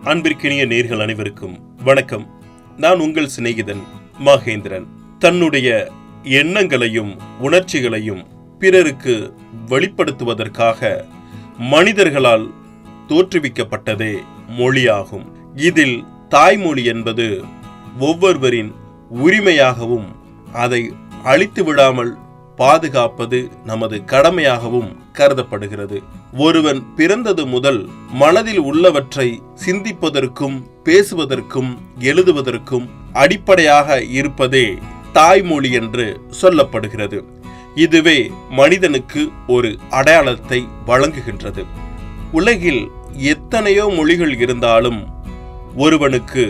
அன்பிற்கினிய நேர்கள் அனைவருக்கும் வணக்கம். நான் உங்கள் சிநேகிதன் மகேந்திரன். தன்னுடைய எண்ணங்களையும் உணர்ச்சிகளையும் பிறருக்கு வெளிப்படுத்துவதற்காக மனிதர்களால் தோற்றுவிக்கப்பட்டதே மொழியாகும். இதில் தாய்மொழி என்பது ஒவ்வொருவரின் உரிமையாகவும் அதை அழித்து விடாமல் பாதுகாப்பது நமது கடமையாகவும் கருதப்படுகிறது. ஒருவன் பிறந்தது முதல் மனதில் உள்ளவற்றை சிந்திப்பதற்கும் பேசுவதற்கும் எழுதுவதற்கும் அடிப்படையாக இருப்பதே தாய்மொழி என்று சொல்லப்படுகிறது. இதுவே மனிதனுக்கு ஒரு அடையாளத்தை வழங்குகின்றது. உலகில் எத்தனையோ மொழிகள் இருந்தாலும் ஒருவனுக்கு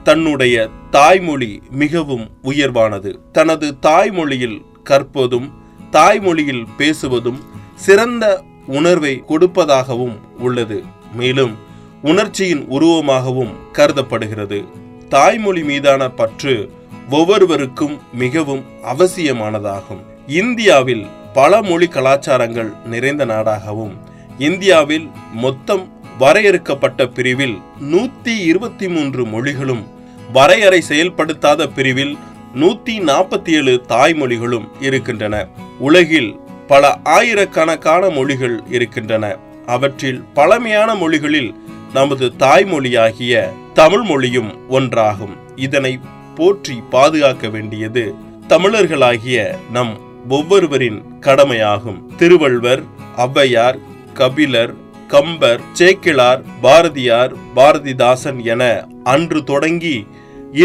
தன்னுடைய தாய்மொழி மிகவும் உயர்வானது. தனது தாய்மொழியில் கற்பதும் தாய்மொழியில் பேசுவதும் சிறந்த உணர்வை கொடுப்பதாகவும் உள்ளது. மேலும் உணர்ச்சியின் உருவமாகவும் கருதப்படுகிறது. தாய்மொழி மீதான பற்று ஒவ்வொருவருக்கும் மிகவும் அவசியமானதாகும். இந்தியாவில் பல மொழி கலாச்சாரங்கள் நிறைந்த நாடாகவும், இந்தியாவில் மொத்தம் வரையறுக்கப்பட்ட பிரிவில் 123 மொழிகளும், வரையறை செயல்படுத்தாத பிரிவில் 147 தாய்மொழிகளும் இருக்கின்றன. உலகில் பல ஆயிரக்கணக்கான மொழிகள் இருக்கின்றன. அவற்றில் பழமையான மொழிகளில் நமது தாய்மொழியாகிய தமிழ் மொழியும் ஒன்றாகும். இதனை போற்றி பாதுகாக்க வேண்டியது தமிழர்களாகிய நம் ஒவ்வொருவரின் கடமையாகும். திருவள்ளுவர், ஔவையார், கபிலர், கம்பர், சேக்கிழார், பாரதியார், பாரதிதாசன் என அன்று தொடங்கி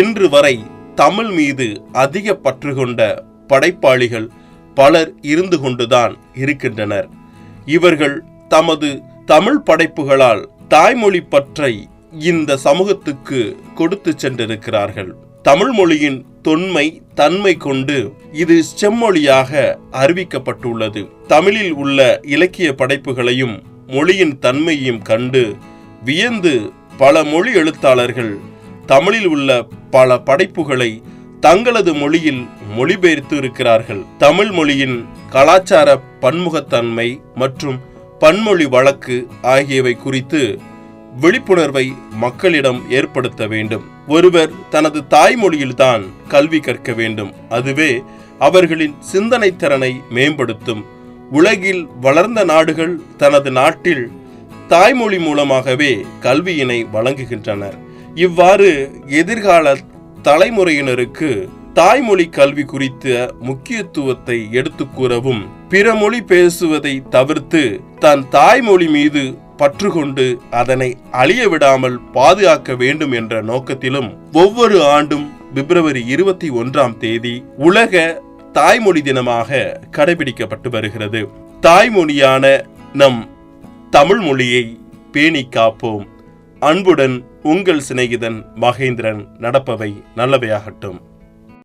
இன்று வரை தமிழ் மீது அதிக பற்று கொண்ட படைப்பாளிகள் பலர் இருந்து கொண்டுதான் இருக்கின்றனர். இவர்கள் தமது தமிழ் படைப்புகளால் தாய்மொழி பற்றை இந்த சமூகத்துக்கு கொடுத்து சென்றிருக்கிறார்கள். தமிழ் மொழியின் தொன்மை தன்மை கொண்டு இது செம்மொழியாக அறிவிக்கப்பட்டுள்ளது. தமிழில் உள்ள இலக்கிய படைப்புகளையும் மொழியின் தன்மையையும் கண்டு வியந்து பல மொழி எழுத்தாளர்கள் தமிழில் உள்ள பல படைப்புகளை தங்களது மொழியில் மொழிபெயர்த்து இருக்கிறார்கள். தமிழ் மொழியின் கலாச்சார பன்முகத்தன்மை மற்றும் பன்மொழி வழக்கு ஆகியவை குறித்து விழிப்புணர்வை மக்களிடம் ஏற்படுத்த வேண்டும். ஒருவர் தனது தாய்மொழியில்தான் கல்வி கற்க வேண்டும். அதுவே அவர்களின் சிந்தனை திறனை மேம்படுத்தும். உலகில் வளர்ந்த நாடுகள் தனது நாட்டில் தாய்மொழி மூலமாகவே கல்வியினை வழங்குகின்றனர். இவ்வாறு எதிர்கால தலைமுறையினருக்கு தாய்மொழி கல்வி குறித்த முக்கியத்துவத்தை எடுத்து கூறவும், பிற மொழி பேசுவதை தவிர்த்து தன் தாய்மொழி மீது பற்று கொண்டு அதனை அழிய விடாமல் பாதுகாக்க வேண்டும் என்ற நோக்கத்திலும் ஒவ்வொரு ஆண்டும் பிப்ரவரி 21 உலக தாய்மொழி தினமாக கடைபிடிக்கப்பட்டு வருகிறது. தாய்மொழியான நம் தமிழ் மொழியை பேணி காப்போம். அன்புடன் உங்கள் சிநேகிதன் மகேந்திரன். நடப்பவை நல்லவையாகட்டும்.